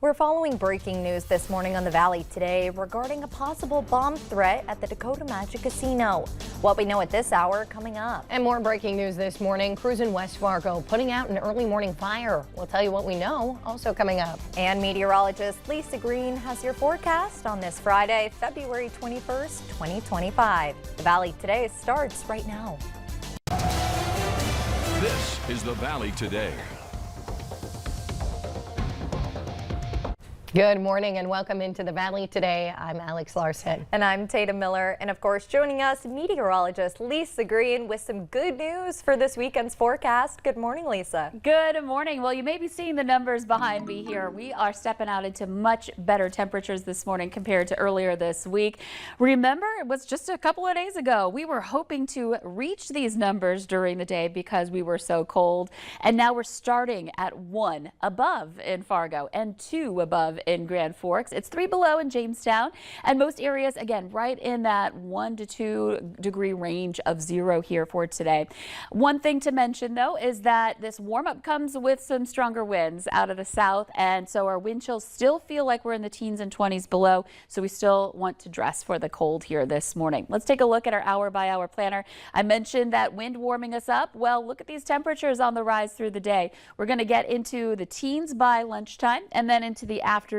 We're following breaking news this morning on the Valley Today regarding a possible bomb threat at the Dakota Magic Casino. What we know at this hour coming up. And more breaking news this morning. Crews in West Fargo putting out an early morning fire. We'll tell you what we know also coming up. And meteorologist Lisa Green has your forecast on this Friday, February 21st, 2025. The Valley Today starts right now. This is the Valley Today. Good morning and welcome into the Valley Today. I'm Alex Larson. And I'm Tatum Miller. And of course, joining us, meteorologist Lisa Green with some good news for this weekend's forecast. Good morning, Lisa. Good morning. Well, you may be seeing the numbers behind me here. We are stepping out into much better temperatures this morning compared to earlier this week. Remember, it was just a couple of days ago. We were hoping to reach these numbers during the day because we were so cold. And now we're starting at 1 above in Fargo and 2 above in Grand Forks. It's 3 below in Jamestown, and most areas again right in that 1 to 2 degree range of 0 here for today. One thing to mention though is that this warm up comes with some stronger winds out of the south, and so our wind chills still feel like we're in the teens and 20s below, so we still want to dress for the cold here this morning. Let's take a look at our hour by hour planner. I mentioned that wind warming us up. Well, look at these temperatures on the rise through the day. We're going to get into the teens by lunchtime and then into the afternoon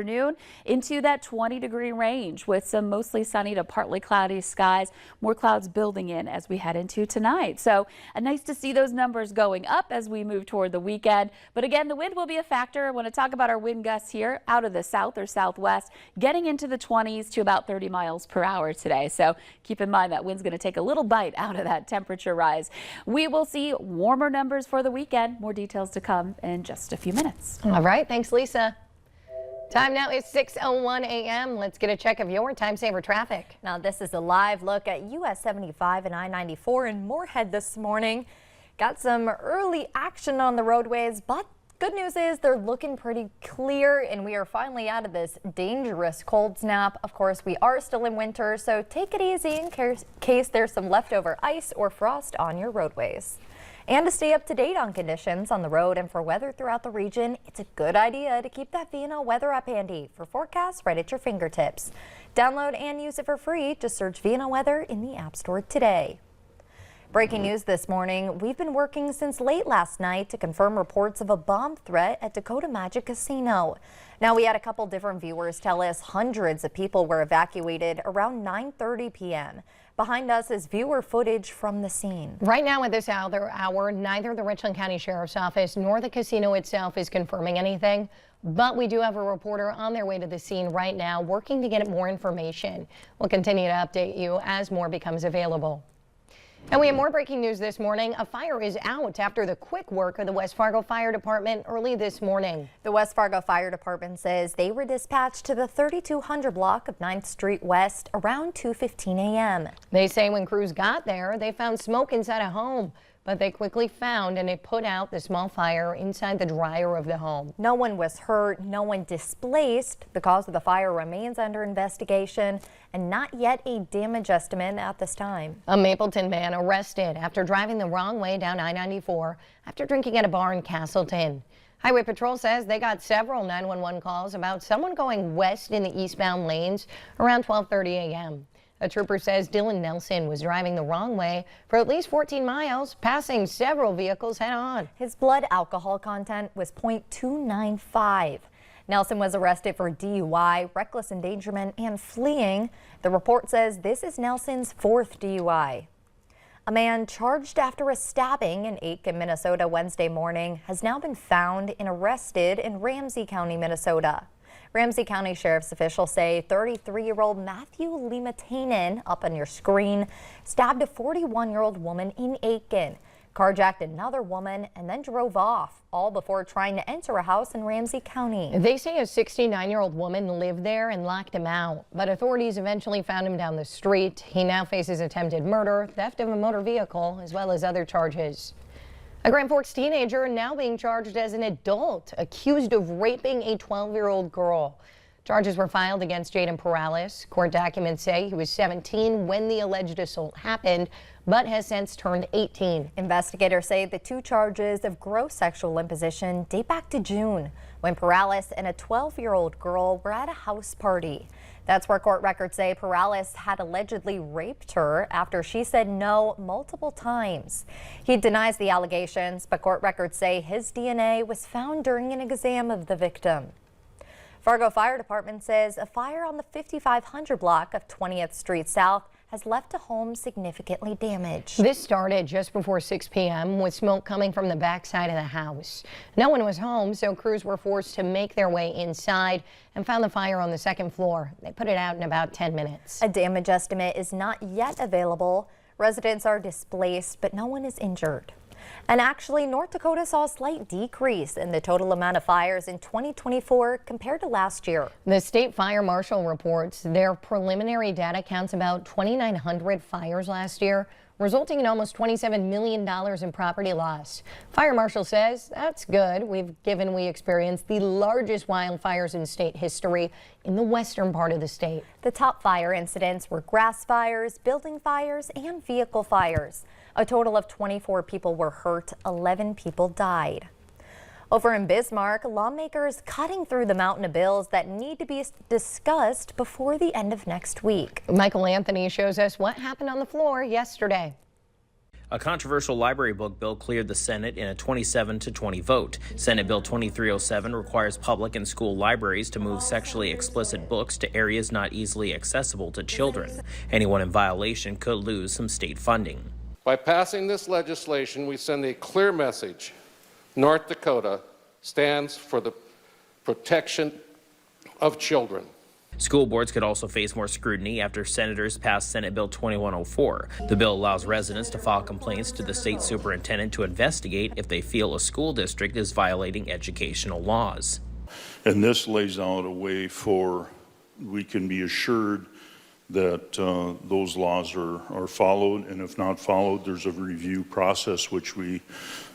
into that 20-degree range with some mostly sunny to partly cloudy skies. More clouds building in as we head into tonight. So nice to see those numbers going up as we move toward the weekend. But again, the wind will be a factor. I want to talk about our wind gusts here out of the south or southwest, getting into the 20s to about 30 miles per hour today. So keep in mind that wind's going to take a little bite out of that temperature rise. We will see warmer numbers for the weekend. More details to come in just a few minutes. All right. Thanks, Lisa. Time now is 6:01 a.m. Let's get a check of your time saver traffic. Now this is a live look at US 75 and I-94 in Moorhead this morning. Got some early action on the roadways, but good news is they're looking pretty clear and we are finally out of this dangerous cold snap. Of course, we are still in winter, so take it easy in case there's some leftover ice or frost on your roadways. And to stay up to date on conditions on the road and for weather throughout the region, it's a good idea to keep that VNL weather app handy for forecasts right at your fingertips. Download and use it for free. Just search VNL weather in the App Store today. Breaking news this morning, we've been working since late last night to confirm reports of a bomb threat at Dakota Magic Casino. Now, we had a couple different viewers tell us hundreds of people were evacuated around 9:30 p.m. Behind us is viewer footage from the scene. Right now at this hour, neither the Richland County Sheriff's Office nor the casino itself is confirming anything. But we do have a reporter on their way to the scene right now working to get more information. We'll continue to update you as more becomes available. And we have more breaking news this morning. A fire is out after the quick work of the West Fargo Fire Department early this morning. The West Fargo Fire Department says they were dispatched to the 3200 block of 9th Street West around 2:15 a.m. They say when crews got there, they found smoke inside a home, but they quickly found and it put out the small fire inside the dryer of the home. No one was hurt, no one displaced. The cause of the fire remains under investigation and not yet a damage estimate at this time. A Mapleton man arrested after driving the wrong way down I-94 after drinking at a bar in Castleton. Highway Patrol says they got several 911 calls about someone going west in the eastbound lanes around 12:30 a.m. A trooper says Dylan Nelson was driving the wrong way for at least 14 miles, passing several vehicles head on. His blood alcohol content was .295. Nelson was arrested for DUI, reckless endangerment, and fleeing. The report says this is Nelson's 4th DUI. A man charged after a stabbing in Aitkin, Minnesota Wednesday morning has now been found and arrested in Ramsey County, Minnesota. Ramsey County Sheriff's officials say 33-year-old Matthew Limatainen, up on your screen, stabbed a 41-year-old woman in Aitkin, carjacked another woman, and then drove off, all before trying to enter a house in Ramsey County. They say a 69-year-old woman lived there and locked him out, but authorities eventually found him down the street. He now faces attempted murder, theft of a motor vehicle, as well as other charges. A Grand Forks teenager now being charged as an adult, accused of raping a 12-year-old girl. Charges were filed against Jaden Perales. Court documents say he was 17 when the alleged assault happened, but has since turned 18. Investigators say the 2 charges of gross sexual imposition date back to June. when Perales and a 12-year-old girl were at a house party. That's where court records say Perales had allegedly raped her after she said no multiple times. He denies the allegations, but court records say his DNA was found during an exam of the victim. Fargo Fire Department says a fire on the 5500 block of 20th Street South has left a home significantly damaged. This started just before 6 p.m. with smoke coming from the backside of the house. No one was home, so crews were forced to make their way inside and found the fire on the second floor. They put it out in about 10 minutes. A damage estimate is not yet available. Residents are displaced, but no one is injured. And actually, North Dakota saw a slight decrease in the total amount of fires in 2024 compared to last year. The state fire marshal reports their preliminary data counts about 2,900 fires last year, resulting in almost $27 million in property loss. Fire marshal says that's good. We experienced the largest wildfires in state history in the western part of the state. The top fire incidents were grass fires, building fires, and vehicle fires. A total of 24 people were hurt, 11 people died. Over in Bismarck, lawmakers cutting through the mountain of bills that need to be discussed before the end of next week. Michael Anthony shows us what happened on the floor yesterday. A controversial library book bill cleared the Senate in a 27-20 vote. Senate Bill 2307 requires public and school libraries to move sexually explicit books to areas not easily accessible to children. Anyone in violation could lose some state funding. By passing this legislation, we send a clear message. North Dakota stands for the protection of children. School boards could also face more scrutiny after senators passed Senate Bill 2104. The bill allows residents to file complaints to the state superintendent to investigate if they feel a school district is violating educational laws. And this lays out a way for we can be assured that those laws are followed, and if not followed, there's a review process, which we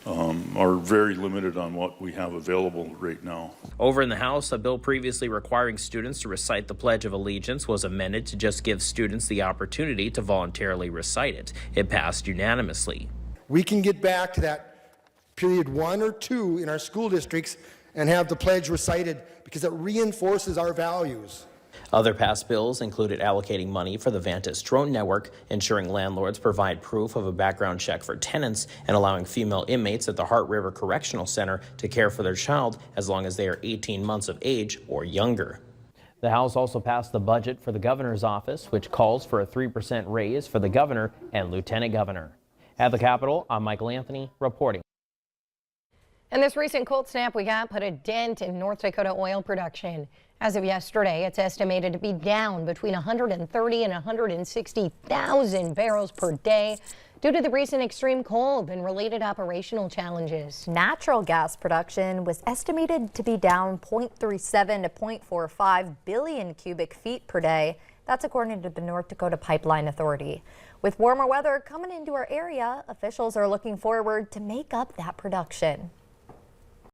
are very limited on what we have available right now. Over in the House, a bill previously requiring students to recite the Pledge of Allegiance was amended to just give students the opportunity to voluntarily recite it. It passed unanimously. We can get back to that period 1 or 2 in our school districts and have the pledge recited because it reinforces our values. Other passed bills included allocating money for the Vantas drone network, ensuring landlords provide proof of a background check for tenants, and allowing female inmates at the Heart River Correctional Center to care for their child as long as they are 18 months of age or younger. The House also passed the budget for the governor's office, which calls for a 3% raise for the governor and lieutenant governor. At the Capitol, I'm Michael Anthony reporting. And this recent cold snap we got put a dent in North Dakota oil production. As of yesterday, it's estimated to be down between 130 and 160,000 barrels per day due to the recent extreme cold and related operational challenges. Natural gas production was estimated to be down 0.37 to 0.45 billion cubic feet per day. That's according to the North Dakota Pipeline Authority. With warmer weather coming into our area, officials are looking forward to make up that production.